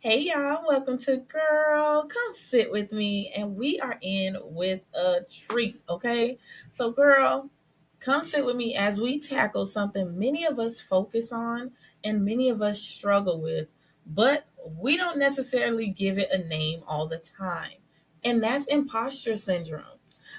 Hey y'all, welcome to Girl. Come sit with me, and we are in with a treat, okay? So, girl, come sit with me as we tackle something many of us focus on and many of us struggle with, but we don't necessarily give it a name all the time, and that's imposter syndrome.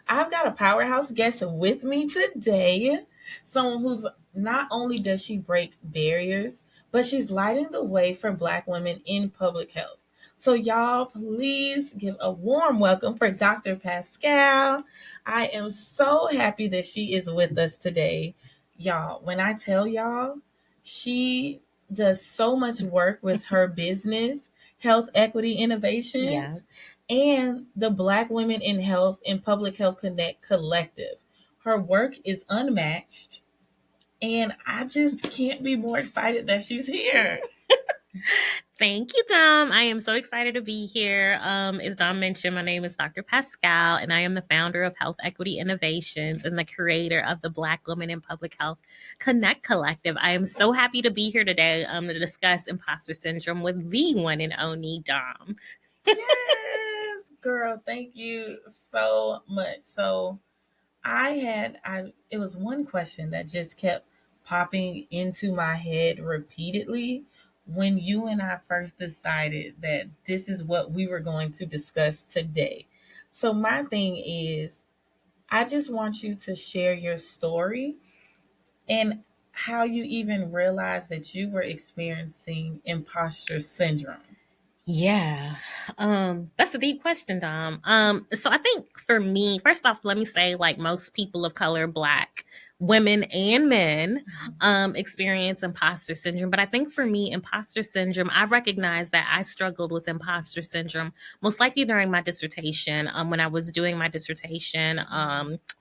I've got a powerhouse guest with me today, someone who's not only does she break barriers, but she's lighting the way for Black women in public health. So, y'all, please give a warm welcome for Dr. Pascale. I am so happy that she is with us today. Y'all, when I tell y'all, she does so much work with her business, Health Equity Yeah. Innovations, and the Black Women in Health and Public Health Connect Collective. Her work is unmatched, and I just can't be more excited that she's here. Thank you, Dom. I am so excited to be here. As Dom mentioned, my name is Dr. Pascale, and I am the founder of Health Equity Innovations and the creator of the Black Women in Public Health Connect Collective. I am so happy to be here today to discuss imposter syndrome with the one and only Dom. Yes, girl, thank you so much. So I it was one question that just kept popping into my head repeatedly when you and I first decided that this is what we were going to discuss today. So my thing is I just want you to share your story and how you even realized that you were experiencing imposter syndrome. Yeah. That's a deep question, Dom. So I think for me, first off, let me say, like most people of color, black women and men, experience imposter syndrome. But I think for me, imposter syndrome, I recognize that I struggled with imposter syndrome most likely during my dissertation, when I was doing my dissertation,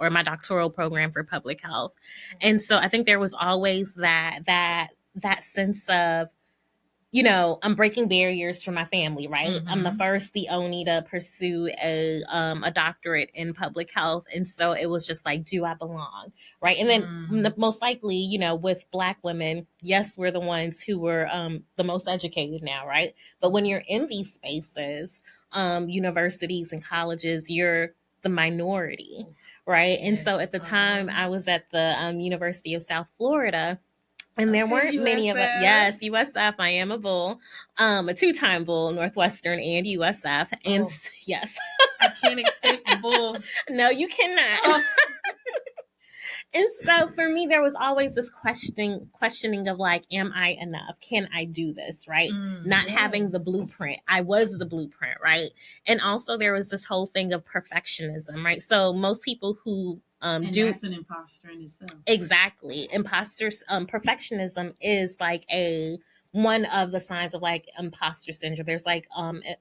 or my doctoral program for public health. And so I think there was always that sense of, I'm breaking barriers for my family, right? I'm the Mm-hmm. first, the only to pursue a doctorate in public health, and so it was just like, do I belong, right? And then Mm. most likely, with Black women, yes, we're the ones who were the most educated now, right? But when you're in these spaces, universities and colleges, you're the minority, right? And so Yes. at the time, I was at the University of South Florida, and there Okay, weren't many of us. USF. Yes, USF. I am a bull, a two-time bull, Northwestern and USF. And Oh, yes, I can't escape the Bulls. no, you cannot. Oh. And so for me, there was always this questioning of like, am I enough? Can I do this? Right? Not having the Yes. blueprint. I was the blueprint, right? And also there was this whole thing of perfectionism, right? So most people who And do that's an imposter in itself. exactly. Imposters, perfectionism is like a one of the signs of like imposter syndrome. There's like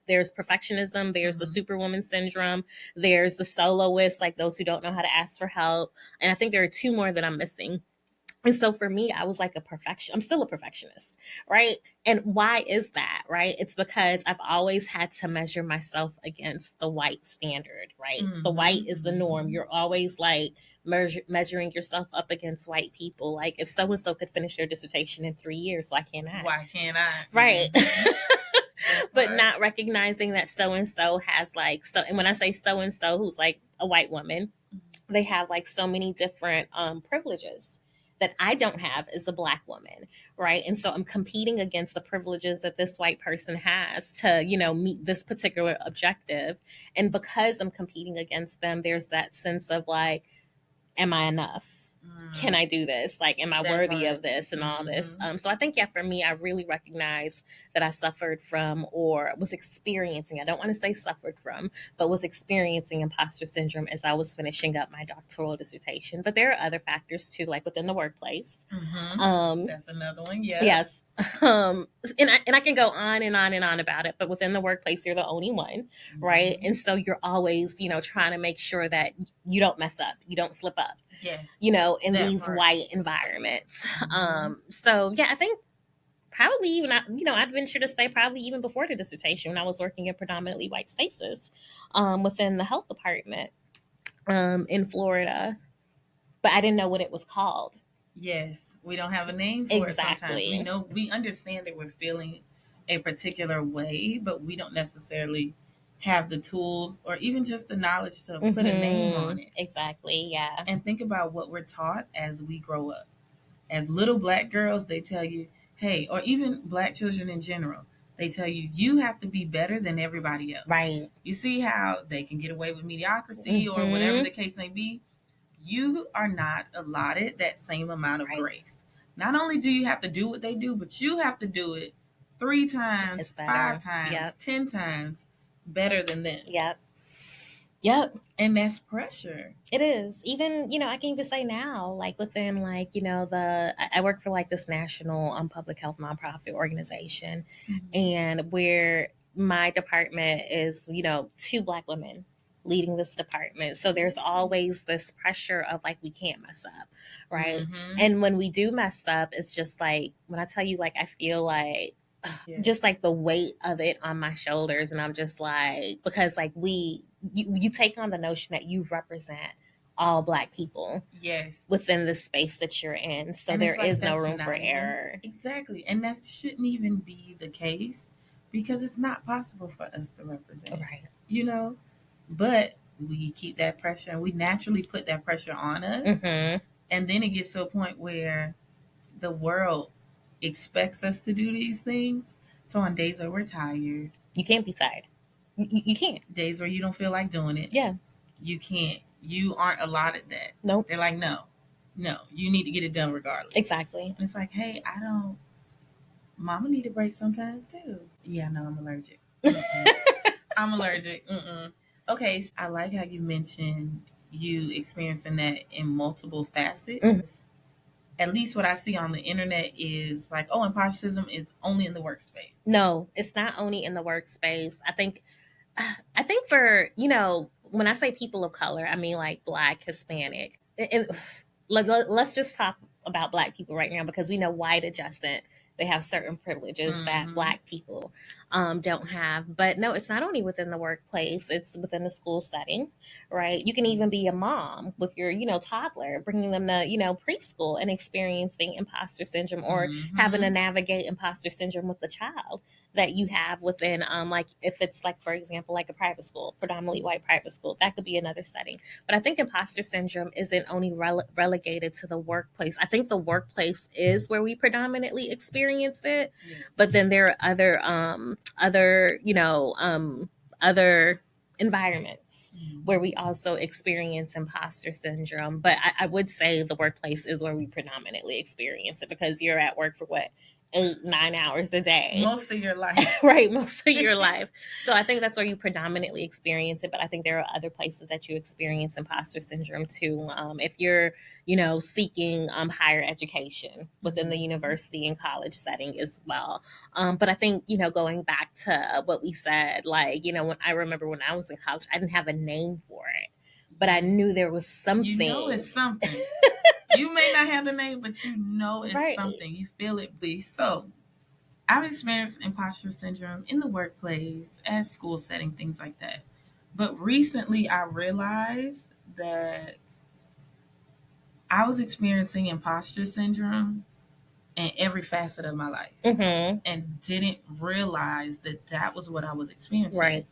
there's perfectionism, there's the Mm-hmm. superwoman syndrome, there's the soloist, like those who don't know how to ask for help. And I think there are two more that I'm missing. And so for me, I was like I'm still a perfectionist, right? And why is that, right? It's because I've always had to measure myself against the white standard, right? The white is the norm. Mm-hmm. You're always like measuring yourself up against white people. Like if so and so could finish their dissertation in 3 years, why can't I? Why can't I? Right. Mm-hmm. That But part. not recognizing that so and so has like, so, and when I say so and so who's like a white woman, they have like so many different privileges that I don't have as a Black woman, right? And so I'm competing against the privileges that this white person has to, meet this particular objective. And because I'm competing against them, there's that sense of like, am I enough? Can Mm, I do this? Like, am I that worthy part. of this and all this? Mm-hmm. So I think, yeah, for me, I really recognize that I suffered from or was experiencing, I don't want to say suffered from, but was experiencing imposter syndrome as I was finishing up my doctoral dissertation. But there are other factors too, like within the workplace. Mm-hmm. Um, That's another one. Yep. yes. And I can go on and on and on about it, but within the workplace, you're the only one, right? Mm-hmm. And so you're always, trying to make sure that you don't mess up, you don't slip up, Yes. in That these part. white environments. Mm-hmm. So yeah, I think probably even, I'd venture to say probably even before the dissertation when I was working in predominantly white spaces, within the health department, in Florida, but I didn't know what it was called. Yes. We don't have a name for it sometimes. We Exactly. know, we understand that we're feeling a particular way, but we don't necessarily have the tools or even just the knowledge to put a name on it. Exactly. Yeah. And think about what we're taught as we grow up. As little black girls, they tell you, hey, or even black children in general, they tell you, you have to be better than everybody else. Right. You see how they can get away with mediocrity or whatever the case may be? You are not allotted that same amount of grace. Not only do you have to do what they do, but you have to do it 3 times, 5 times, 10 times better than them. Yep. And that's pressure. It is. Even, I can even say now, like within I work for like this national public health nonprofit organization, and where my department is, 2 Black women leading this department. So there's always this pressure of like, we can't mess up. Right. And when we do mess up, it's just like, when I tell you, like, I feel like, just like the weight of it on my shoulders, and I'm just like, because like you take on the notion that you represent all Black people within the space that you're in, so and there is no room for error. Exactly. And that shouldn't even be the case, because it's not possible for us to represent, but we keep that pressure, and we naturally put that pressure on us. And then it gets to a point where the world expects us to do these things. So on days where we're tired, you can't be tired. You can't. Days where you don't feel like doing it, you can't. You aren't allotted that. Nope. They're like, no, you need to get it done regardless. Exactly. And it's like, hey, Mama need a break sometimes too. Yeah, no, I'm allergic. I'm allergic. Okay, so I like how you mentioned you experiencing that in multiple facets. At least what I see on the internet is like, oh, imposterism is only in the workspace. No, it's not only in the workspace. I think for, when I say people of color, I mean like Black, Hispanic. Let's just talk about Black people right now, because we know white adjacent, they have certain privileges that Black people don't have. But no, it's not only within the workplace, it's within the school setting, right? You can even be a mom with your, toddler, bringing them to, preschool and experiencing imposter syndrome, or having to navigate imposter syndrome with the child that you have within, like if it's like, for example, like a private school, predominantly white private school, that could be another setting. But I think imposter syndrome isn't only relegated to the workplace. I think the workplace is where we predominantly experience it, but then there are other environments where we also experience imposter syndrome. But I would say the workplace is where we predominantly experience it, because you're at work for what, 8-9 hours a day, most of your life. Right, most of your life. So I think that's where you predominantly experience it, but I think there are other places that you experience imposter syndrome too. If you're seeking higher education within the university and college setting as well. But I think going back to what we said, like when I remember when I was in college, I didn't have a name for it, but I knew there was something. It's something. You may not have the name, but it's something. You feel it be. So I've experienced imposter syndrome in the workplace, at school setting, things like that. But recently I realized that I was experiencing imposter syndrome in every facet of my life, and didn't realize that that was what I was experiencing. Right.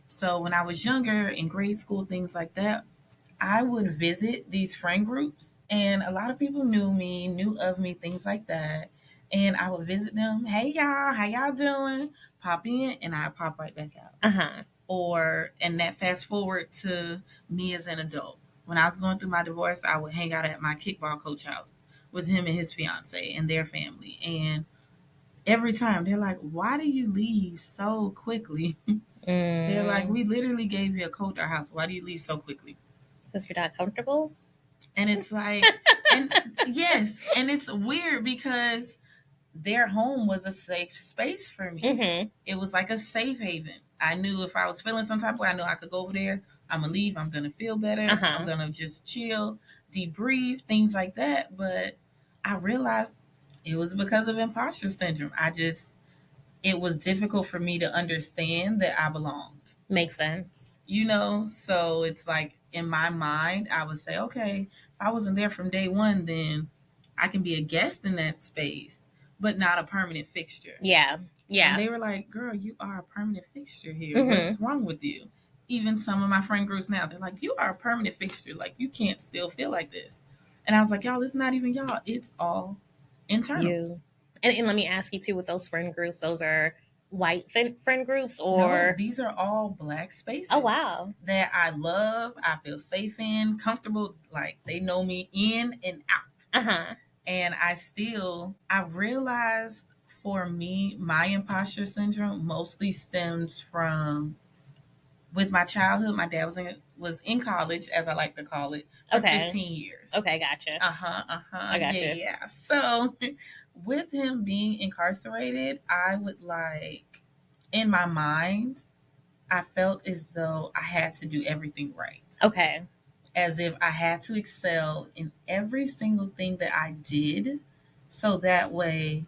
So when I was younger, in grade school, things like that, I would visit these friend groups, and a lot of people knew me, knew of me, things like that. And I would visit them. Hey, y'all, how y'all doing? Pop in, and I pop right back out. And that fast forward to me as an adult. When I was going through my divorce, I would hang out at my kickball coach house with him and his fiance and their family. And every time they're like, why do you leave so quickly? They're like, we literally gave you a coach at our house. Why do you leave so quickly? Because you're not comfortable. And it's like, and yes, and it's weird because their home was a safe space for me. It was like a safe haven. I knew if I was feeling some type of way, I knew I could go over there. I'm going to leave. I'm going to feel better. I'm going to just chill, debrief, things like that. But I realized it was because of imposter syndrome. It was difficult for me to understand that I belonged. Makes sense. So it's like in my mind, I would say, okay, if I wasn't there from day one, then I can be a guest in that space, but not a permanent fixture. Yeah. And Yeah. they were like, girl, you are a permanent fixture here. Mm-hmm. What's wrong with you? Even some of my friend groups now, they're like, you are a permanent fixture. Like, you can't still feel like this. And I was like, y'all, it's not even y'all. It's all internal. You. And let me ask you too, with those friend groups, those are white friend groups No, or? these are all Black Oh, spaces wow. that I love. I feel safe in, comfortable. Like, they know me in and out. Uh-huh. And I realized for me, my imposter syndrome mostly stems from with my childhood. My dad was in college, as I like to call it, for Okay. 15 years. Okay, gotcha. I gotcha. Yeah. So with him being incarcerated, I would like, in my mind, I felt as though I had to do everything right. Okay. As if I had to excel in every single thing that I did, so that way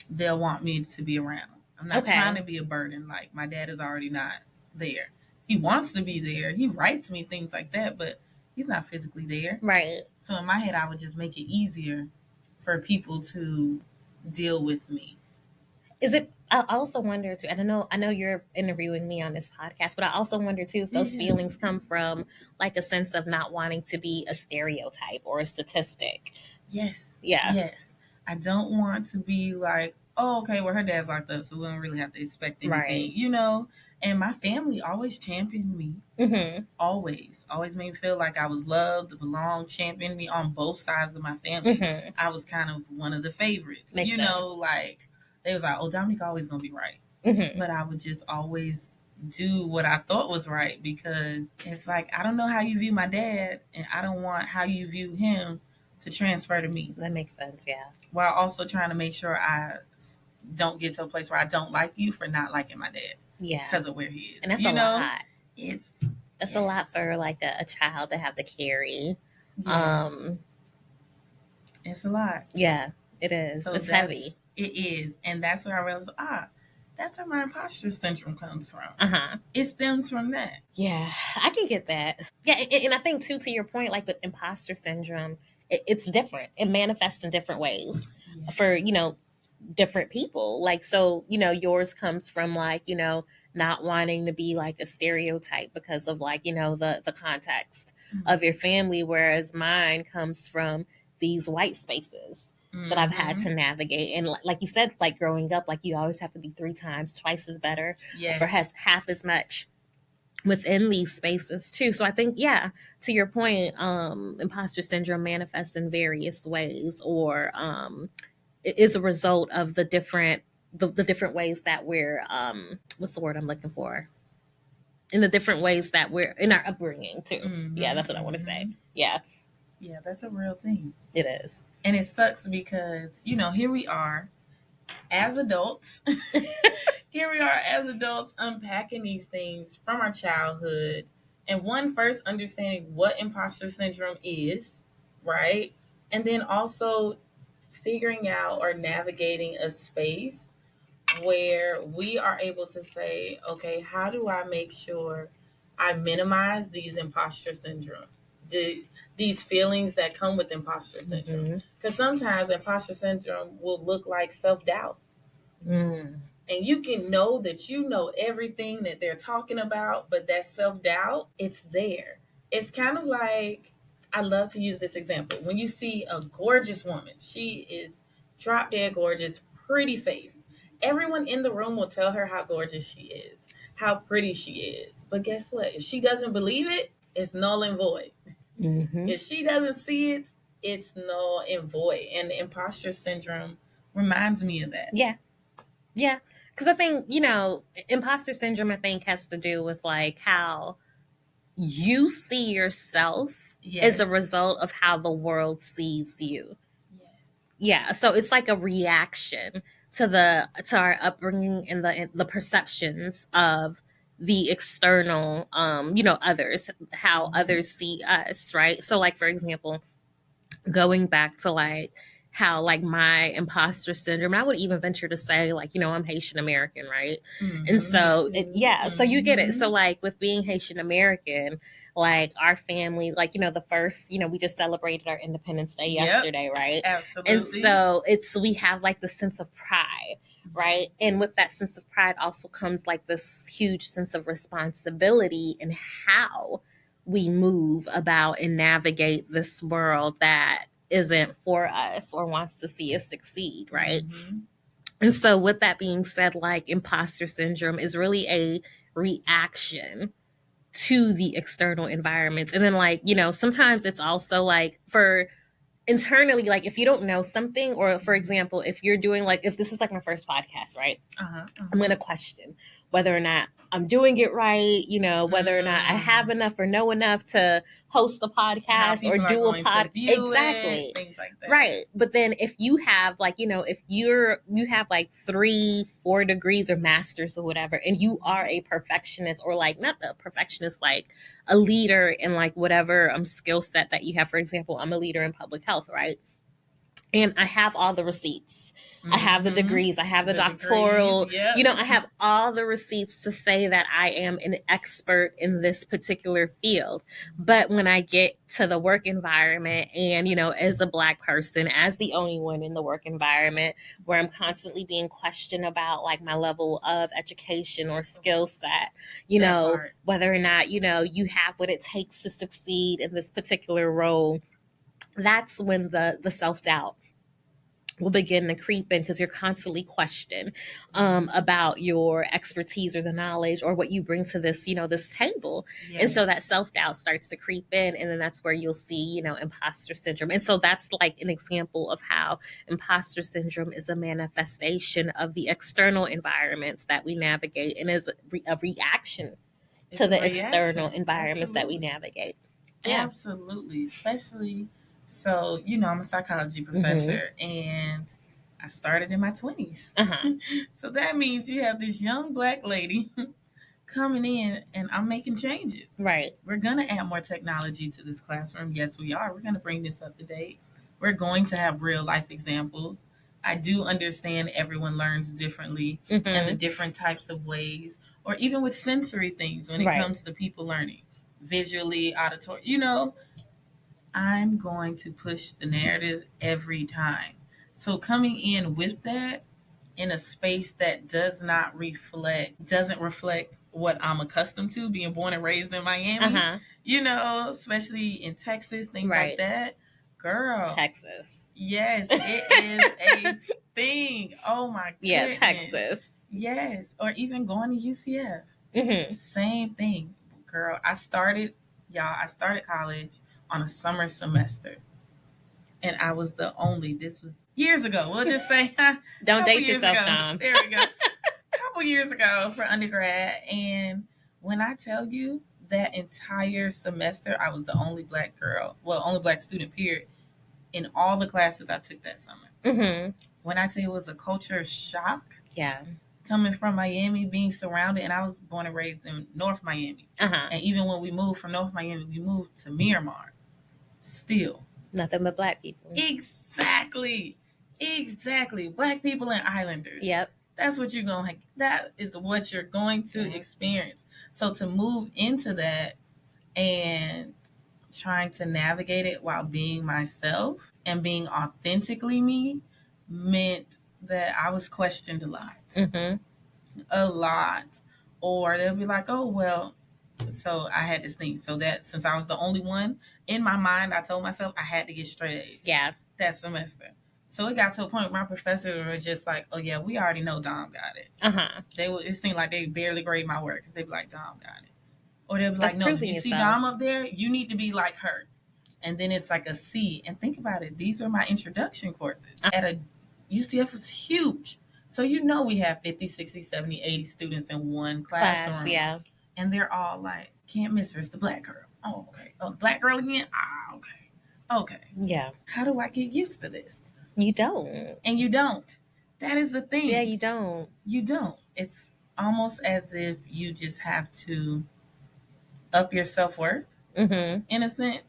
they'll want me to be around. I'm not trying to be a burden. Like, my dad is already not there. He wants to be there. He writes me things like that, but he's not physically there. Right. So in my head, I would just make it easier for people to deal with me. Is it? I also wonder too. I know you're interviewing me on this podcast, but I also wonder too if those Yeah. feelings come from like a sense of not wanting to be a stereotype or a statistic. Yes. Yeah. Yes. I don't want to be like, oh, okay, well, her dad's locked up, so we don't really have to expect anything, Right. you know? And my family always championed me. Mm-hmm. Always made me feel like I was loved, belonged, championed me on both sides of my family. Mm-hmm. I was kind of one of the favorites. Makes you know, sense. like, they was like, oh, Dominique always gonna be right. Mm-hmm. But I would just always do what I thought was right, because it's like, I don't know how you view my dad, and I don't want how you view him to transfer to me, That makes sense. Yeah. while also trying to make sure I don't get to a place where I don't like you for not liking my dad Yeah. because of where he is. And that's you a know, lot. it's That's a yes. lot for like a child to have to carry. Yes. It's a lot. Yeah, it is. So It's heavy. It is. And that's where I realized, that's where my imposter syndrome comes from. Uh-huh. It stems from that. Yeah, I can get that. Yeah, and I think too, to your point, like with imposter syndrome, it's different. It manifests in different ways Yes. for, different people. Like, so, yours comes from like, not wanting to be like a stereotype because of like, the context of your family, whereas mine comes from these white spaces that I've had to navigate. And like you said, like growing up, like you always have to be 3 times, twice as better, Yes. for half as much within these spaces too. So I think, yeah, to your point, imposter syndrome manifests in various ways, or it is a result of the different ways that we're what's the word I'm looking for? In the different ways that we're in our upbringing too. Yeah, that's what I want to say. Yeah. Yeah, that's a real thing. It is. And it sucks because, here we are as adults. Here we are as adults unpacking these things from our childhood. And first understanding what imposter syndrome is, right? And then also figuring out or navigating a space where we are able to say, okay, how do I make sure I minimize these imposter syndrome, these feelings that come with imposter syndrome? Because sometimes imposter syndrome will look like self-doubt. And you can know that you know everything that they're talking about, but that self-doubt, it's there. It's kind of like, I love to use this example. When you see a gorgeous woman, she is drop dead gorgeous, pretty face. Everyone in the room will tell her how gorgeous she is, how pretty she is. But guess what? If she doesn't believe it, it's null and void. If she doesn't see it, it's null and void. And the imposter syndrome reminds me of that. Yeah. Yeah. Because I think, imposter syndrome, I think, has to do with like how you see yourself as a result of how the world sees you. Yes. Yeah. So it's like a reaction to our upbringing and the perceptions of the external, others, how others see us, right? So like, for example, going back to like how like my imposter syndrome, I would even venture to say like, I'm Haitian American, right? And so so you get it. So like with being Haitian American, like our family, like, the first, we just celebrated our Independence Day yesterday, right? Absolutely. And so we have like the sense of pride, right? And with that sense of pride also comes like this huge sense of responsibility in how we move about and navigate this world that isn't for us or wants to see us succeed, right? Mm-hmm. And so, with that being said, like imposter syndrome is really a reaction to the external environments. And then, like, sometimes it's also like for internally, like if you don't know something, or for example, if you're doing like, if this is like my first podcast, right? I'm going to question whether or not I'm doing it right, whether or not I have enough or know enough to host a podcast or do a pod. Exactly. Things like that. Right. But then if you have like, if you have like 3-4 degrees or masters or whatever, and you are a perfectionist, or like not a perfectionist, like a leader in like whatever skill set that you have. For example, I'm a leader in public health, right? And I have all the receipts. I have the degrees. I have the doctoral. Yep. I have all the receipts to say that I am an expert in this particular field. But when I get to the work environment and, as a Black person, as the only one in the work environment, where I'm constantly being questioned about like my level of education or skill set, whether or not, you have what it takes to succeed in this particular role, that's when the self-doubt will begin to creep in, because you're constantly questioned about your expertise or the knowledge or what you bring to this, this table. Yes. And so that self-doubt starts to creep in, and then that's where you'll see, imposter syndrome. And so that's like an example of how imposter syndrome is a manifestation of the external environments that we navigate, and is a reaction to the external environments that we navigate. Yeah. Absolutely. Especially, so, I'm a psychology professor, and I started in my 20s. So that means you have this young Black lady coming in, and I'm making changes. Right. We're going to add more technology to this classroom. Yes, we are. We're going to bring this up to date. We're going to have real life examples. I do understand everyone learns differently and the different types of ways, or even with sensory things when it comes to people learning visually, auditory, I'm going to push the narrative every time. So coming in with that in a space that doesn't reflect what I'm accustomed to, being born and raised in Miami, especially in Texas, things like that. Girl. Texas. Yes, it is a thing. Oh my goodness. Yeah, Texas. Yes. Or even going to UCF. Same thing. Girl, I started college on a summer semester. And I was this was years ago. We'll just say, don't date yourself, Dom. There we go. A couple years ago for undergrad. And when I tell you that entire semester, I was the only Black student, period, in all the classes I took that summer. When I tell you it was a culture shock. Yeah. Coming from Miami, being surrounded, and I was born and raised in North Miami. And even when we moved from North Miami, we moved to Miramar. Still. Nothing but Black people. Exactly. Black people and islanders. Yep. That is what you're going to experience. So to move into that and trying to navigate it while being myself and being authentically me meant that I was questioned a lot. A lot. Or they'll be like, oh, well, so I had this thing. So that since I was the only one, in my mind, I told myself I had to get straight A's. Yeah. That semester. So it got to a point where my professors were just like, oh, yeah, we already know Dom got it. It seemed like they barely grade my work because they'd be like, Dom got it. Or they'd be like, no, you see Dom up there? You need to be like her. And then it's like a C. And think about it. These are my introduction courses. UCF was huge. So we have 50, 60, 70, 80 students in one classroom. Yeah. And they're all like, can't miss her. It's the Black girl. Oh, okay. Oh, Black girl again? Ah, okay. Okay. Yeah. How do I get used to this? You don't. And you don't. That is the thing. Yeah, you don't. You don't. It's almost as if you just have to up your self-worth, in a sense,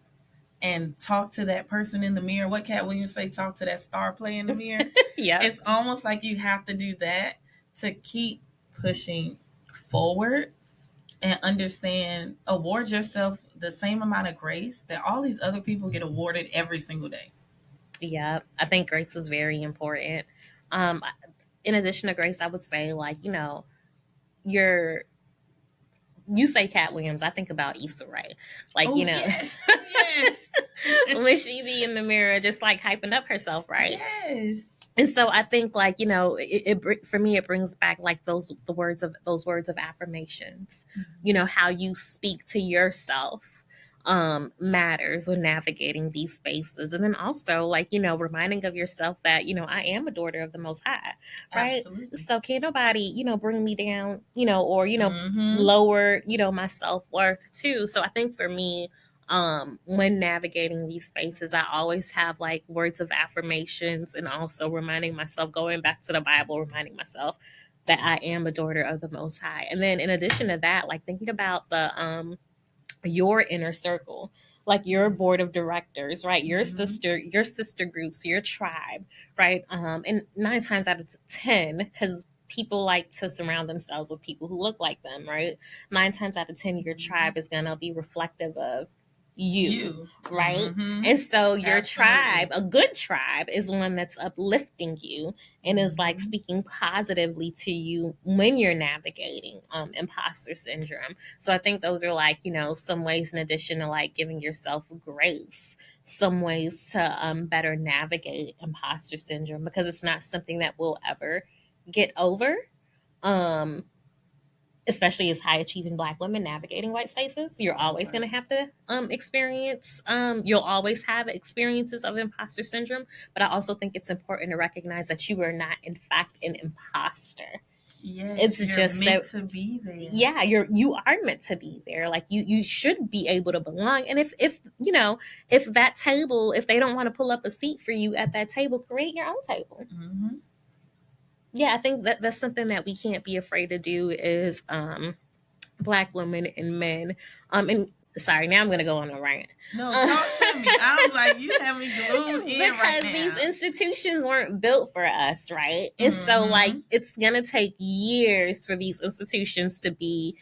and talk to that person in the mirror. What Cat Williams say? Talk to that star play in the mirror. Yeah. It's almost like you have to do that to keep pushing forward and award yourself the same amount of grace that all these other people get awarded every single day. Yeah, I think grace is very important. in addition to grace, I would say, like, your you say Cat Williams, I think about Issa Rae. Like, Oh yes, yes, when she be in the mirror just like hyping up herself, right? yes. And so I think, like, for me, it brings back like those words of affirmations. Mhm. How you speak to yourself matters when navigating these spaces. And then also, like, reminding of yourself that, I am a daughter of the Most High, right? Absolutely. So can't nobody, bring me down, or, Mm-hmm. lower, my self-worth too. So I think for me, when navigating these spaces, I always have like words of affirmations, and also reminding myself, going back to the Bible, reminding myself that I am a daughter of the Most High. And then in addition to that, like thinking about the your inner circle, like your Yes. board of directors, right? Your Mm-hmm. sister groups, your tribe, right? And 9 times out of 10, because people like to surround themselves with people who look like them, right? 9 times out of 10, your Mm-hmm. tribe is gonna be reflective of you, You. right? Mm-hmm. And so your tribe, Absolutely. a good tribe, is one that's uplifting you and is like Mm-hmm. speaking positively to you when you're navigating imposter syndrome. So I think those are like, some ways, in addition to like giving yourself grace, some ways to better navigate imposter syndrome, because it's not something that we'll ever get over. Um, Especially as high achieving Black women navigating white spaces, you're always going to Right. have to experience, you'll always have experiences of imposter syndrome. But I also think it's important to recognize that you are not, in fact, an imposter. Yes, It's you're just meant that, to be there. yeah, you are meant to be there. Like, you should be able to belong. And if that table, if they don't want to pull up a seat for you at that table, create your own table. Mm-hmm. Yeah, I think that that's something that we can't be afraid to do, is Black women and men. And sorry, now I'm going to go on a rant. No, Uh, talk to me. I'm like, you have me glued in right because these now. institutions weren't built for us, right? And so, like, Mm-hmm. it's going to take years for these institutions to be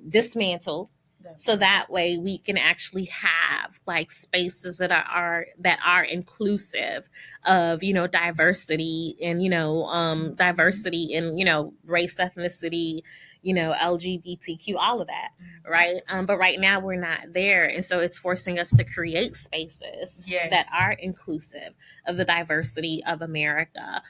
dismantled. That's So right. that way we can actually have like spaces that are inclusive of, diversity, and Mm-hmm. diversity in, race, ethnicity, LGBTQ, all of that, Mm-hmm. right? But right now we're not there, and so it's forcing us to create spaces that Yes. are inclusive of the diversity of America.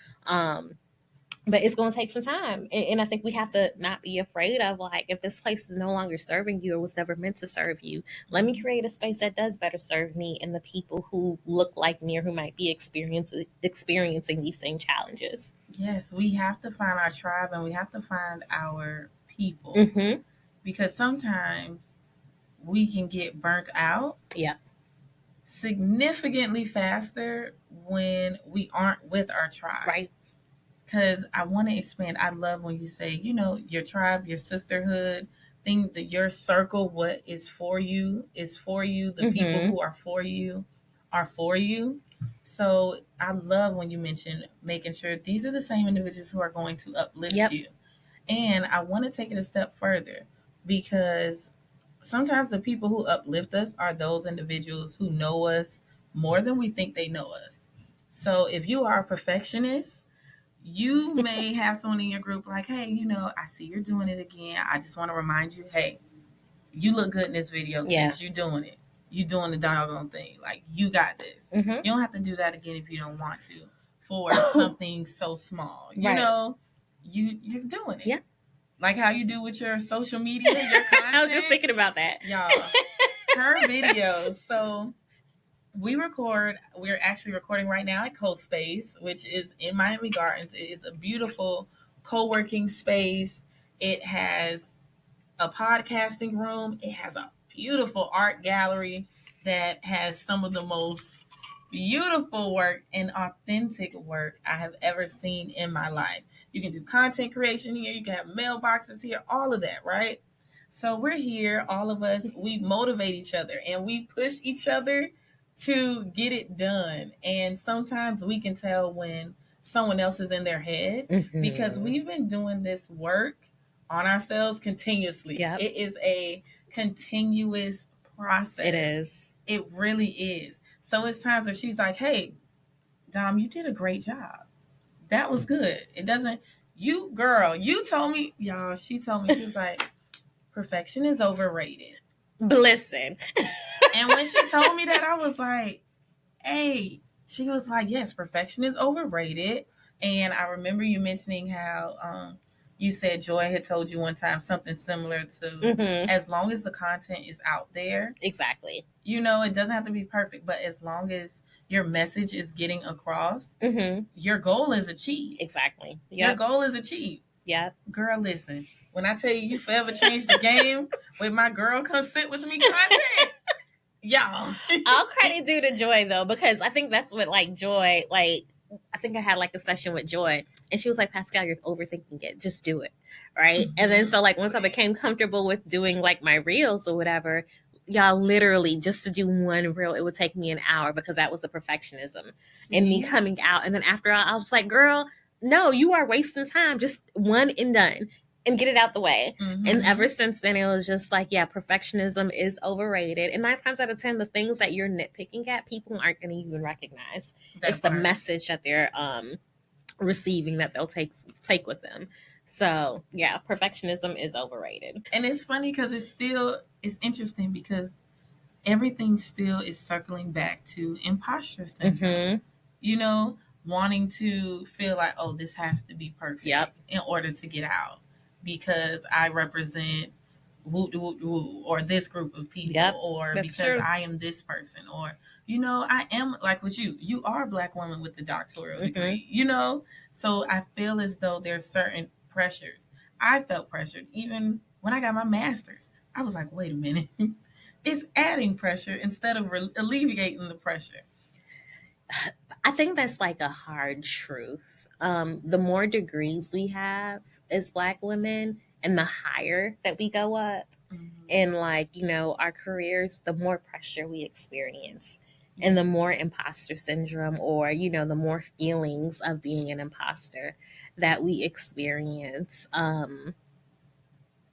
But it's going to take some time, and I think we have to not be afraid of, like, if this place is no longer serving you or was never meant to serve you, let me Mm-hmm. create a space that does better serve me and the people who look like me or who might be experiencing these same challenges. Yes, we have to find our tribe and we have to find our people Mm-hmm. because sometimes we can get burnt out Yeah. significantly faster when we aren't with our tribe. Right. Because I want to expand. I love when you say, your tribe, your sisterhood, thing that your circle, what is for you is for you. The people Mm-hmm. who are for you are for you. So I love when you mention making sure these are the same individuals who are going to uplift Yep. you. And I want to take it a step further because sometimes the people who uplift us are those individuals who know us more than we think they know us. So if you are a perfectionist, you may have someone in your group like, hey, I see you're doing it again. I just want to remind you, hey, you look good in this video Yeah. since you're doing it. You doing the doggone thing. Like, you got this. Mm-hmm. You don't have to do that again if you don't want to for something so small. Right. You're doing it. Yeah. Like how you do with your social media, your I was just content. thinking about that. Y'all, her videos. So we're actually recording right now at Cold Space, which is in Miami Gardens. It is a beautiful co-working space. It has a podcasting room. It has a beautiful art gallery that has some of the most beautiful work and authentic work I have ever seen in my life. You can do content creation here. You can have mailboxes here, all of that, right? So we're here, all of us, we motivate each other and we push each other to get it done. And sometimes we can tell when someone else is in their head because Mm-hmm. we've been doing this work on ourselves continuously. Yep. It is a continuous It process. is. It really is. So it's times where she's like, hey, Dom, you did a great job. That was good. It doesn't. You girl, you told me, y'all. She told me she was like, perfection is overrated. Listen. And when she told me that, I was like, hey, she was like, yes, perfection is overrated. And I remember you mentioning how you said Joy had told you one time something similar to, as long as the content is out there. Exactly. You know, it doesn't have to be perfect, but as long as your message is getting across, your goal is achieved. Exactly. Your goal is achieved. Yep. Girl, listen, when I tell you you forever change the game with my girl come sit with me content, y'all. All credit due to Joy though, because I think that's what like Joy, like I think I had like a session with Joy and she was like, Pascale, you're overthinking it. Just do it. Right. And then so like once I became comfortable with doing like my reels or whatever, y'all literally just to do one reel, it would take me an hour because that was the perfectionism and me coming out. And then after I was just like, girl, no, you are wasting time. Just one and done and get it out the way. And ever since then, it was just like, yeah, perfectionism is overrated. And 9 times out of 10, the things that you're nitpicking at, people aren't going to even recognize. It's the message that they're receiving that they'll take with them. So yeah, perfectionism is overrated. And it's funny because it's interesting because everything still is circling back to imposter syndrome. You know, wanting to feel like, oh, this has to be perfect in order to get out because I represent woo, woo, woo, or this group of people, or because true. I am this person, or you know, I am like with you are a Black woman with the doctoral degree, you know, so I feel as though there's certain pressures. I felt pressured even when I got my master's. I was like, wait a minute, it's adding pressure instead of alleviating the pressure. I think that's like a hard truth. The more degrees we have as Black women and the higher that we go up in like, you know, our careers, the more pressure we experience and the more imposter syndrome or, you know, the more feelings of being an imposter that we experience.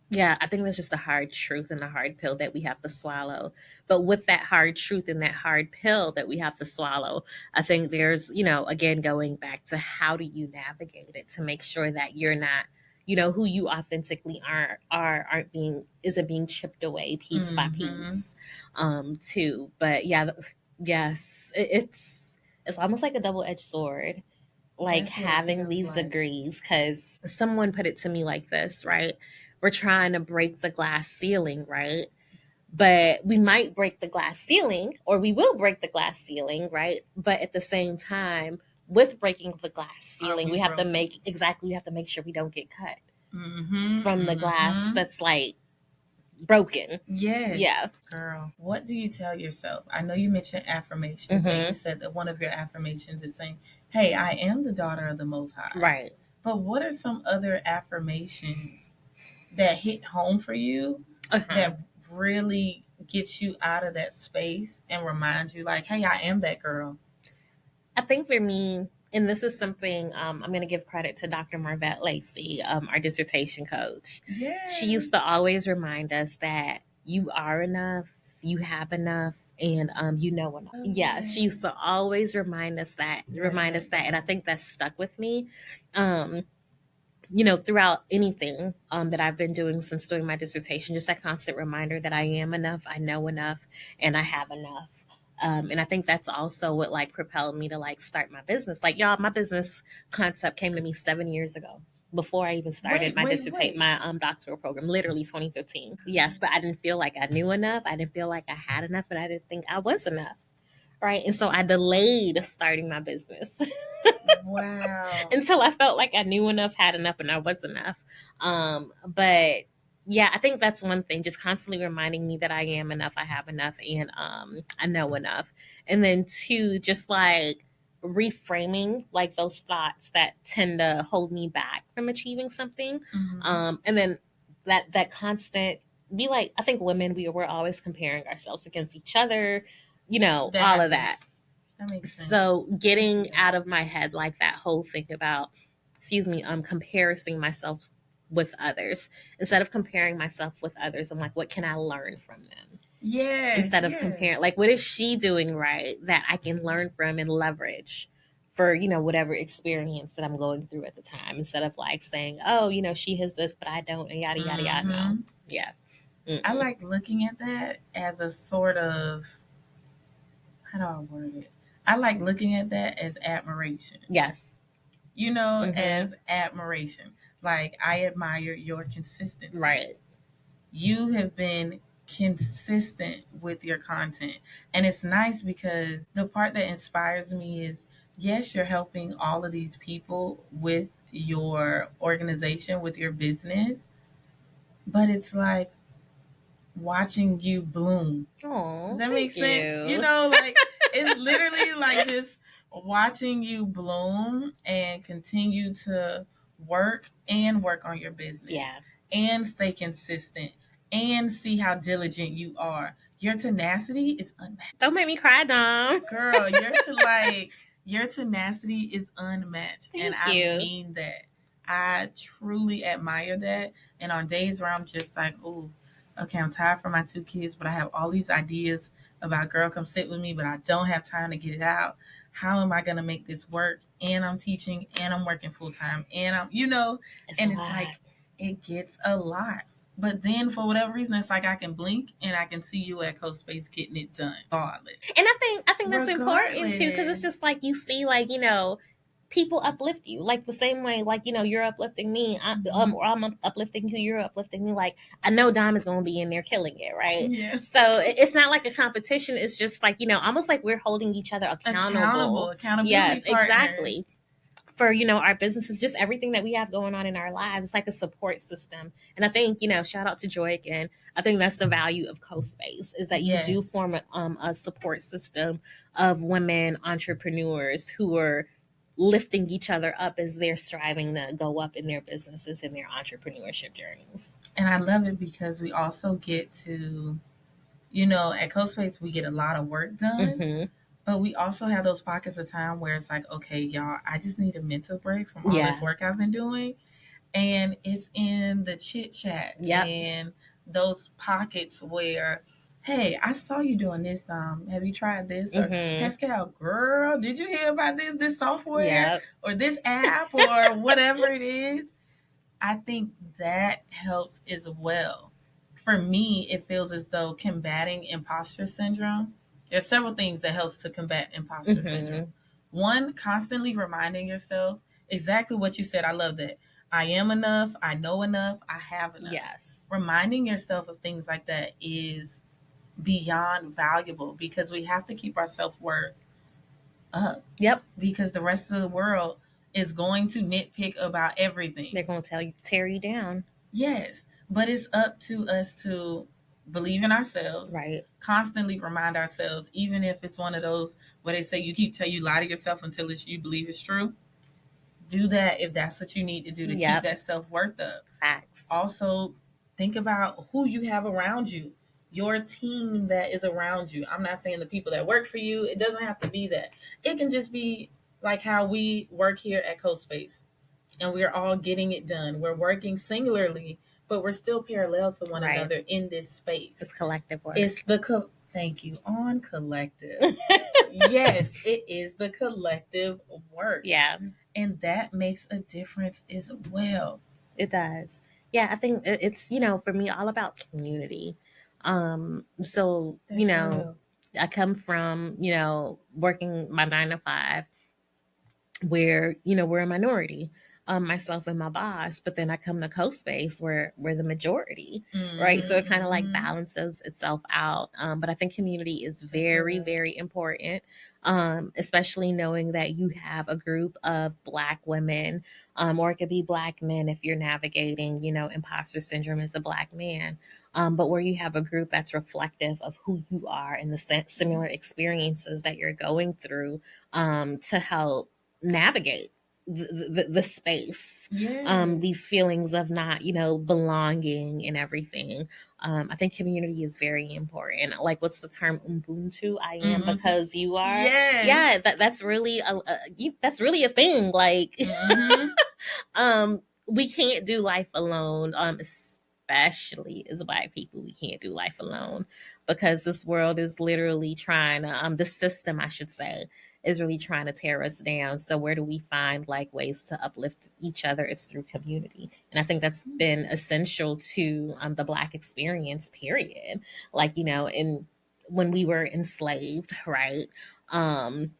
Yeah, I think that's just a hard truth and a hard pill that we have to swallow. But with that hard truth and that hard pill that we have to swallow, I think there's, you know, again, going back to how do you navigate it to make sure that you're not, you know, who you authentically aren't being, isn't being chipped away piece by piece, too. But yeah, yes, it's almost like a double-edged sword. Like having these degrees, because someone put it to me like this, right? We're trying to break the glass ceiling, right? But we might break the glass ceiling, or we will break the glass ceiling, right? But at the same time, with breaking the glass ceiling, we have to make sure we don't get cut from the glass that's like broken. Yes. Yeah. Girl, what do you tell yourself? I know you mentioned affirmations, and you said that one of your affirmations is saying, hey, I am the daughter of the Most High. Right. But what are some other affirmations that hit home for you that really gets you out of that space and reminds you like, hey, I am that girl? I think for me, and this is something I'm going to give credit to Dr. Marvette Lacey, our dissertation coach. Yes. She used to always remind us that you are enough, you have enough, and you know enough. Okay. Yeah, she used to always remind us that, and I think that's stuck with me. You know, throughout anything that I've been doing since doing my dissertation, just that constant reminder that I am enough, I know enough, and I have enough. And I think that's also what like propelled me to like start my business. Like y'all, my business concept came to me 7 years ago before I even started my doctoral program, literally 2015. Yes, but I didn't feel like I knew enough. I didn't feel like I had enough, and I didn't think I was enough. Right. And so I delayed starting my business. Wow. Until I felt like I knew enough, had enough, and I was enough. But yeah, I think that's one thing, just constantly reminding me that I am enough, I have enough, and I know enough. And then two, just like reframing like those thoughts that tend to hold me back from achieving something. And then that constant be like, I think women, we're always comparing ourselves against each other, you know, all of that. That makes sense. So getting out of my head like that whole thing about, comparing myself with others. Instead of comparing myself with others, I'm like, what can I learn from them? Yes. Instead of comparing, like, what is she doing right that I can learn from and leverage for, whatever experience that I'm going through at the time, instead of like saying, oh, she has this, but I don't, and yada, yada, yada. No. Mm-hmm. Yeah. I Mm-mm. like looking at that as a sort of, how do I word it? I like looking at that as admiration. Yes. Mm-hmm. As admiration. Like, I admire your consistency. Right. You have been consistent with your content. And it's nice because the part that inspires me is, yes, you're helping all of these people with your organization, with your business, but it's like watching you bloom. Does Oh, that make thank sense? you. Like, it's literally like just watching you bloom and continue to work on your business Yeah. and stay consistent and see how diligent you are. Your tenacity is unmatched. Don't make me cry, Dom. Girl, your tenacity is unmatched. And Thank I you. mean that. I truly admire that. And on days where I'm just like, oh, okay, I'm tired for my two kids, but I have all these ideas about girl, come sit with me, but I don't have time to get it out. How am I gonna make this work? And I'm teaching and I'm working full time and It's a and it's lot. like it gets a lot. But then for whatever reason, it's like I can blink and I can see you at Coast Space getting it done. Regardless. And I think that's important too, because it's Regardless. just like you see, like, people uplift you like the same way, like, you're uplifting me, Mhm. or I'm uplifting you, you're uplifting me. Like, I know Dom is going to be in there killing it, right? Yeah. So it's not like a competition. It's just like, almost like we're holding each other accountable. Accountability Yes, partners. exactly. For, our businesses, just everything that we have going on in our lives. It's like a support system. And I think, shout out to Joy again. I think that's the value of CoSpace, is that you do Yes. form a support system of women entrepreneurs who are lifting each other up as they're striving to go up in their businesses and their entrepreneurship journeys. And I love it because we also get to, at CoSpace, we get a lot of work done, Mm-hmm. but we also have those pockets of time where it's like, okay, y'all, I just need a mental break from all this Yeah. work I've been doing. And it's in the chit chat Yep. and those pockets where, hey, I saw you doing this. Have you tried this? Or Mm-hmm. Pascal, girl, did you hear about this software Yep. or this app or whatever it is? I think that helps as well. For me, it feels as though combating imposter syndrome. There's several things that helps to combat imposter Mm-hmm. syndrome. One, constantly reminding yourself exactly what you said. I love that. I am enough. I know enough. I have enough. Yes. Reminding yourself of things like that is beyond valuable because we have to keep our self worth up Yep. because the rest of the world is going to nitpick about everything. They're going to tear you down. Yes, but it's up to us to believe in ourselves, Right. constantly remind ourselves, even if it's one of those where they say you lie to yourself until you believe it's true. Do that if that's what you need to do to keep Yep. that self worth up. Facts. Also, think about who you have around you, your team that is around you. I'm not saying the people that work for you, it doesn't have to be that. It can just be like how we work here at CoSpace and we're all getting it done. We're working singularly, but we're still parallel to one Right. another in this space. It's collective work. It's the thank you on collective. Yes, it is the collective work. Yeah, And that makes a difference as well. it does. Yeah, I think it's, for me, all about community. So, That's real. I come from, working my 9 to 5, where, we're a minority, myself and my boss, but then I come to CoSpace where we're the majority, right? So it kind of like Mm-hmm. balances itself out. But I think community is That's very, real. very important, especially knowing that you have a group of Black women, or it could be Black men if you're navigating, imposter syndrome as a Black man. But where you have a group that's reflective of who you are and the similar experiences that you're going through, to help navigate the space, Yes. these feelings of not, belonging and everything. I think community is very important. Like, what's the term? Ubuntu. I am Mm-hmm. because you are. Yes. Yeah, that's really that's really a thing. Like, Mm-hmm. we can't do life alone. Especially as Black people, we can't do life alone because this world is literally trying to, the system, I should say, is really trying to tear us down. So where do we find like ways to uplift each other? It's through community. And I think that's been essential to the Black experience, period. Like, in when we were enslaved, right? Um,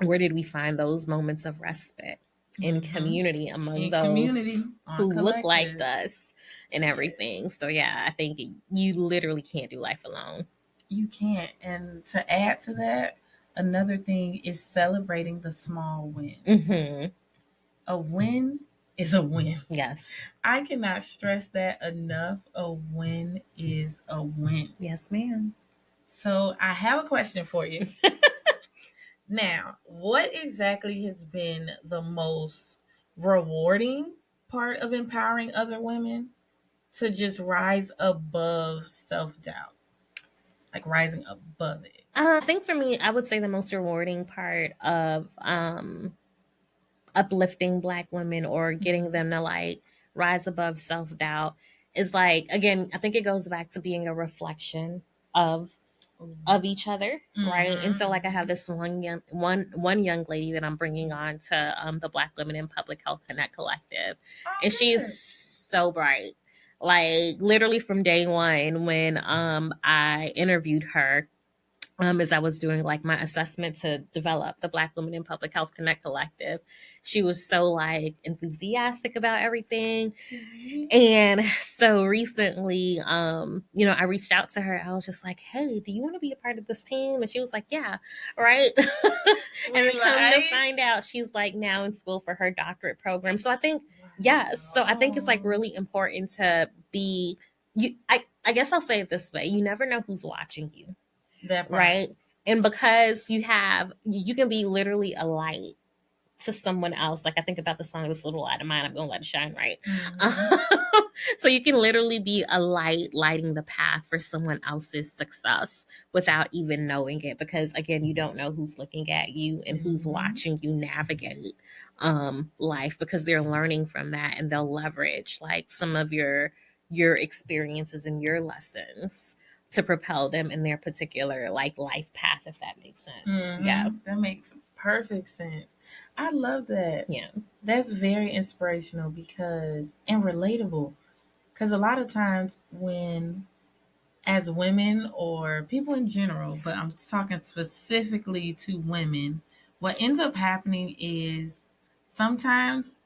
where did we find those moments of respite? In Mm-hmm. community among In those community, who on look like collective. us and Yes. everything. So yeah, I think you literally can't do life alone. You can't. And to add to that, another thing is celebrating the small wins. Hmm. A win is a win. Yes. I cannot stress that enough. A win is a win. Yes, ma'am. So I have a question for you. Now, what exactly has been the most rewarding part of empowering other women to just rise above self doubt? Like rising above it. I think for me, I would say the most rewarding part of uplifting Black women or getting Mm-hmm. them to like rise above self doubt is like, again, I think it goes back to being a reflection of each other, right? And so like I have Mm-hmm. this one young lady that I'm bringing on to the Black Women in Public Health Connect Collective, Oh, and she is good. so bright. Like literally from day one when I interviewed her, as I was doing like my assessment to develop the Black Women in Public Health Connect Collective, she was so like enthusiastic about everything. See? And so recently, I reached out to her. I was just like, hey, do you want to be a part of this team? And she was like, yeah, right. And We then come to like. find out, she's like now in school for her doctorate program. So I think, yes. So I think it's like Wow. really important to be you. I guess I'll say it this way: you never know who's watching you, That part. right? And because you can be literally a light to someone else. Like I think about the song "This Little Light of Mine," I'm gonna let it shine, right? Mm-hmm. So you can literally be a light, lighting the path for someone else's success without even knowing it. Because again, you don't know who's looking at you and who's Mm-hmm. watching you navigate life, because they're learning from that and they'll leverage like some of your experiences and your lessons to propel them in their particular like life path, if that makes sense. Yeah. Mm-hmm. That makes perfect sense. I love that. Yeah. That's very inspirational because and relatable. Because a lot of times when as women or people in general, but I'm talking specifically to women, what ends up happening is sometimes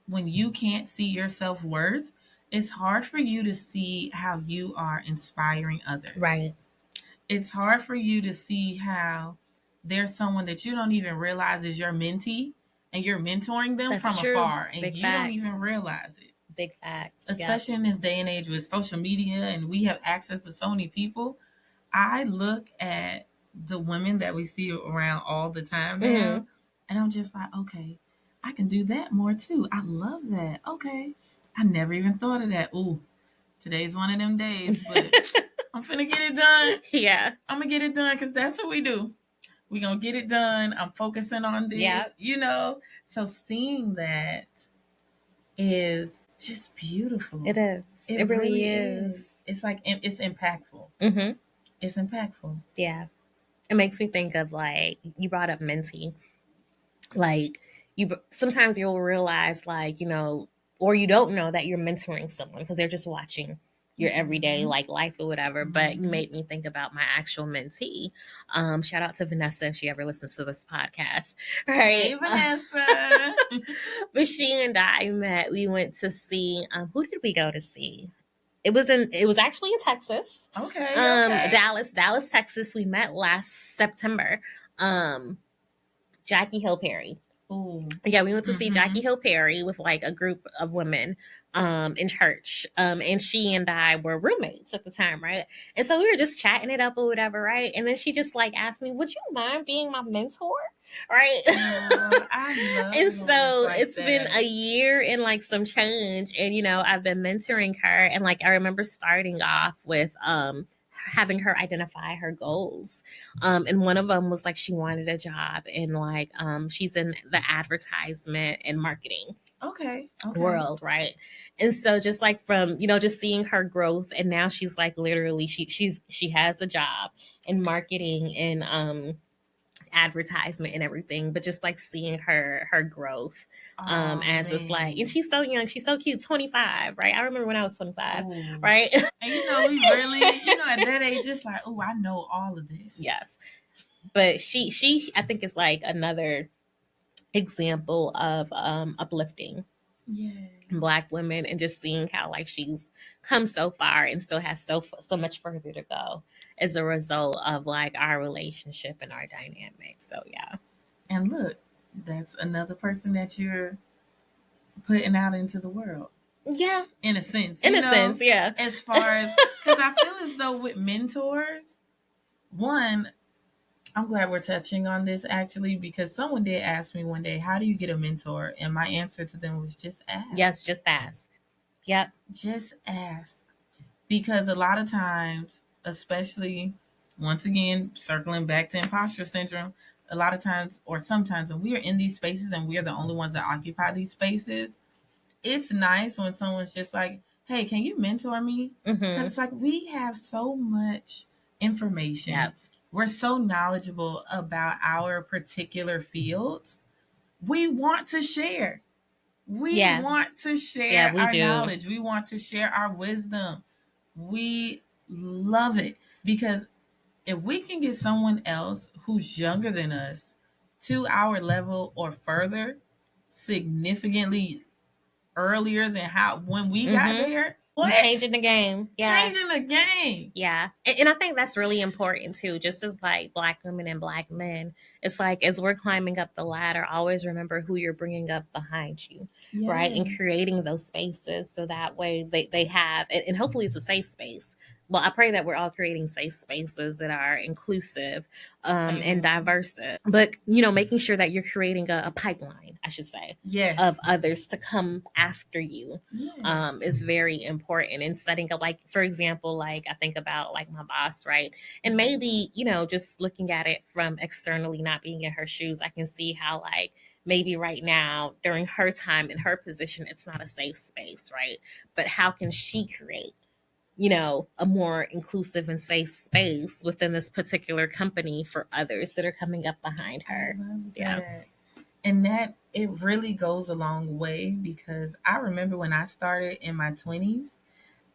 when you can't see your self worth, it's hard for you to see how you are inspiring others. Right. It's hard for you to see how there's someone that you don't even realize is your mentee and you're mentoring them That's from true. afar and Big you don't even facts. realize it. Big facts. Yep. Especially in this day and age with social media and we have access to so many people, I look at the women that we see around all the time Hmm. now, and I'm just like, okay, I can do that more too. I love that. Okay. I never even thought of that. Ooh, today's one of them days, but I'm finna get it done. Yeah. I'm gonna get it done because that's what we do. We gonna get it done. I'm focusing on this, Yep. So seeing that is just beautiful. It is. It It really really is. is. It's like it's impactful. Hmm. It's impactful. Yeah. It makes me think of like you brought up mentee. Like you sometimes you'll realize like or you don't know that you're mentoring someone because they're just watching your everyday Mm-hmm. like life or whatever. But you Mm-hmm. made me think about my actual mentee. Shout out to Vanessa if she ever listens to this podcast, Hey, right? Vanessa. But she and I met. We went to see. Who did we go to see? It was actually in Texas. Okay, okay. Dallas, Texas. We met last September. Um, Jackie Hill Perry. Ooh. Yeah, we went to see Mm-hmm. Jackie Hill Perry with like a group of women in church. And she and I were roommates at the time, right? And so we were just chatting it up or whatever, right? And then she just like asked me, would you mind being my mentor? Right. Oh, I love And moments so like it's been that. a year and like some change. And I've been mentoring her. And like I remember starting off with having her identify her goals. And one of them was like she wanted a job in like she's in the advertisement and marketing Okay, okay. world, right? And so just like from just seeing her growth, and now she's like literally she has a job in marketing and advertisement and everything, but just like seeing her growth Oh as it's like, and man. she's so young, she's so cute, 25, right? I remember when I was 25, Oh. right? And we really, at that age, it's like, oh, I know all of this. Yes, but she I think is like another example of uplifting Yeah. Black women, and just seeing how like she's come so far and still has so much further to go as a result of like our relationship and our dynamic. So yeah. And look, that's another person that you're putting out into the world. Yeah. In a sense. In a sense, yeah. As far as, because I feel as though with mentors, one, I'm glad we're touching on this actually, because someone did ask me one day, how do you get a mentor? And my answer to them was just ask. Yes, just ask. Yep. Just ask. Because a lot of times, especially once again, circling back to imposter syndrome, a lot of times, or sometimes, when we are in these spaces and we are the only ones that occupy these spaces, it's nice when someone's just like, hey, can you mentor me? Because it's like we have so much information. Yep. We're so knowledgeable about our particular fields. We want to share. We want to share we our do. knowledge. We want to share our wisdom. We love it because if we can get someone else who's younger than us to our level or further significantly earlier than how when we got there, what? Changing the game. Yeah. Changing the game. Yeah. And I think that's really important too, just as like Black women and Black men. It's like as we're climbing up the ladder, always remember who you're bringing up behind you, Yes. right? And creating those spaces so that way they have, and hopefully it's a safe space. Well, I pray that we're all creating safe spaces that are inclusive and diverse. But, making sure that you're creating a pipeline, I should say, Yes. of others to come after you Yes. is very important. And setting up, like, for example, like I think about like my boss, right? And maybe, just looking at it from externally, not being in her shoes, I can see how like maybe right now during her time in her position, it's not a safe space, right? But how can she create a more inclusive and safe space within this particular company for others that are coming up behind her? I love Yeah. that. And that it really goes a long way because I remember when I started in my 20s,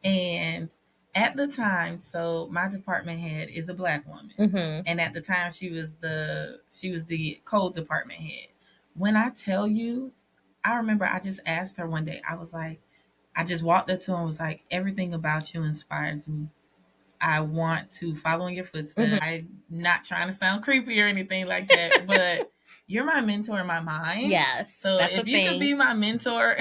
and at the time, so my department head is a Black woman. And at the time she was the code department head. When I tell you, I remember I just asked her one day, I was like, I just walked up to her and was like, everything about you inspires me. I want to follow in your footsteps. I'm not trying to sound creepy or anything like that, but you're my mentor in my mind. Yes. So if you could be my mentor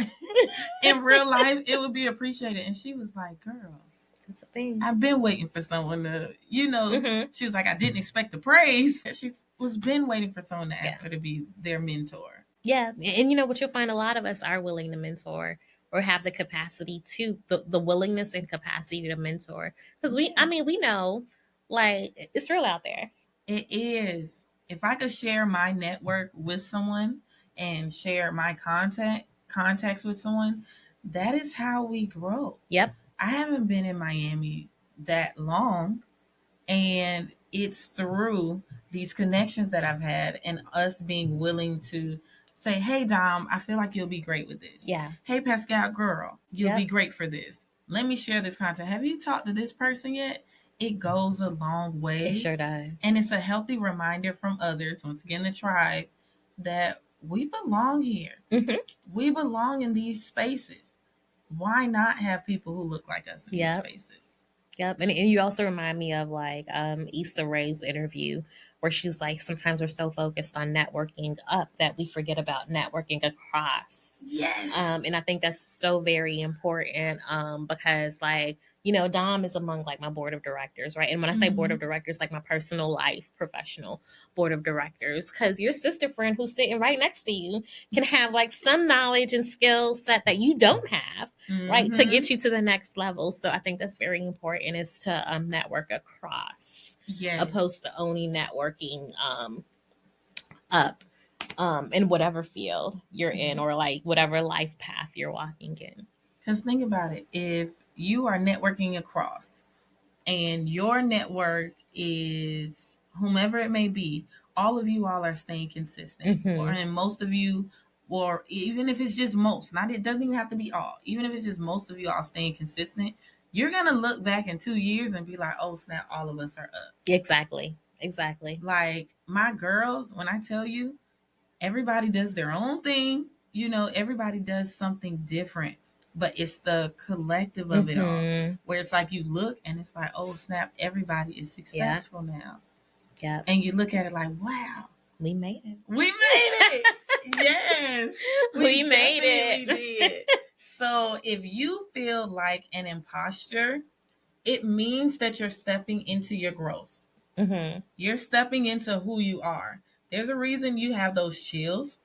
in real life, it would be appreciated. And she was like, girl, that's a thing. I've been waiting for someone to, she was like, I didn't expect the praise. She was been waiting for someone to ask her to be their mentor. Yeah. And what you'll find, a lot of us are willing to mentor or have the capacity to, the willingness and capacity to mentor. Because we know, like, it's real out there. It is. If I could share my network with someone and share my contacts with someone, that is how we grow. Yep. I haven't been in Miami that long, and it's through these connections that I've had and us being willing to say, hey, Dom, I feel like you'll be great with this. Yeah. Hey, Pascale, girl, you'll be great for this. Let me share this content. Have you talked to this person yet? It goes a long way. It sure does. And it's a healthy reminder from others, once again, the tribe, that we belong here. We belong in these spaces. Why not have people who look like us in these spaces? Yep. And you also remind me of like Issa Rae's interview where she's like, sometimes we're so focused on networking up that we forget about networking across. Yes. And I think that's so very important because like, Dom is among like my board of directors, right? And when I say board of directors, like my personal life, professional board of directors, because your sister friend who's sitting right next to you can have like some knowledge and skill set that you don't have, right? To get you to the next level. So I think that's very important, is to network across, opposed to only networking up in whatever field you're in or like whatever life path you're walking in. Because think about it. If you are networking across and your network is whomever it may be, all of you all are staying consistent, or Mm-hmm. and most of you, or even if it's just most, not it doesn't even have to be all. Even if it's just most of you all staying consistent, you're gonna look back in 2 years and be like, oh snap, all of us are up. Exactly. Exactly. Like my girls, when I tell you, everybody does their own thing. You know, everybody does something different, but it's the collective of it all Mm-hmm. where it's like you look and it's like, oh snap, everybody is Yeah. successful now. Yeah. And you look at it like, wow, We made it. we made it. Yes, we We made definitely it. did. So if you feel like an imposter, it means that you're stepping into your growth. Mm-hmm. You're stepping into who you are. There's a reason you have those chills.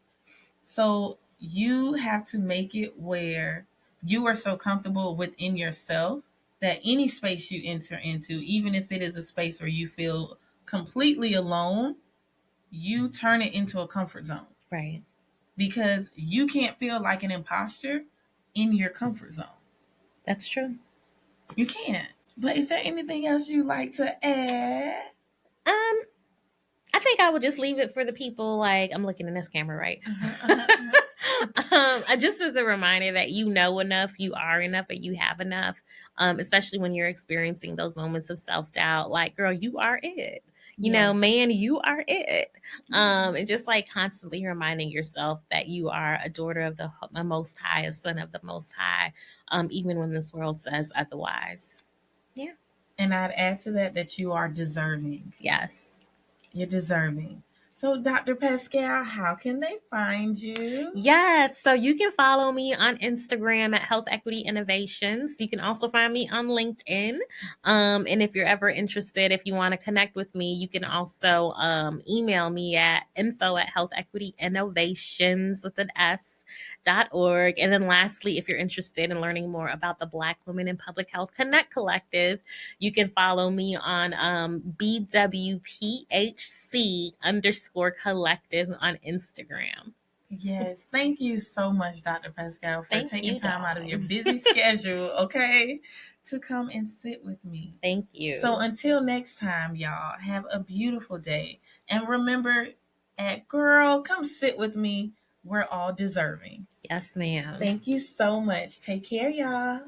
So you have to make it where you are so comfortable within yourself that any space you enter into, even if it is a space where you feel completely alone, you turn it into a comfort zone Right. because you can't feel like an imposter in your comfort zone. That's true. You can't. But is there anything else you'd like to add? Um, I think I would just leave it for the people. Like, I'm looking in this camera, right? Just as a reminder that you know enough, you are enough, and you have enough. Especially when you're experiencing those moments of self doubt. Like, girl, you are it. You know, Yes. man, you are it. Yeah. And just like constantly reminding yourself that you are a daughter of the Most High, a son of the Most High, even when this world says otherwise. Yeah. And I'd add to that that you are deserving. Yes. You're deserving. So, Dr. Pascal, how can they find you? Yes. So you can follow me on Instagram at Health Equity Innovations. You can also find me on LinkedIn. And if you're ever interested, if you want to connect with me, you can also email me at info at Health Equity Innovations with an S.org. And then lastly, if you're interested in learning more about the Black Women in Public Health Connect Collective, you can follow me on BWPHC underscore collective on Instagram. Yes, thank you so much, Dr. Pascal, for Thank taking you, time out of your Dom. busy schedule, okay, to come and sit with me. Thank So, you. until next time, y'all, have a beautiful day. And remember, at Girl, come sit with me. We're all deserving. Yes, ma'am. Thank you so much. Take care, y'all.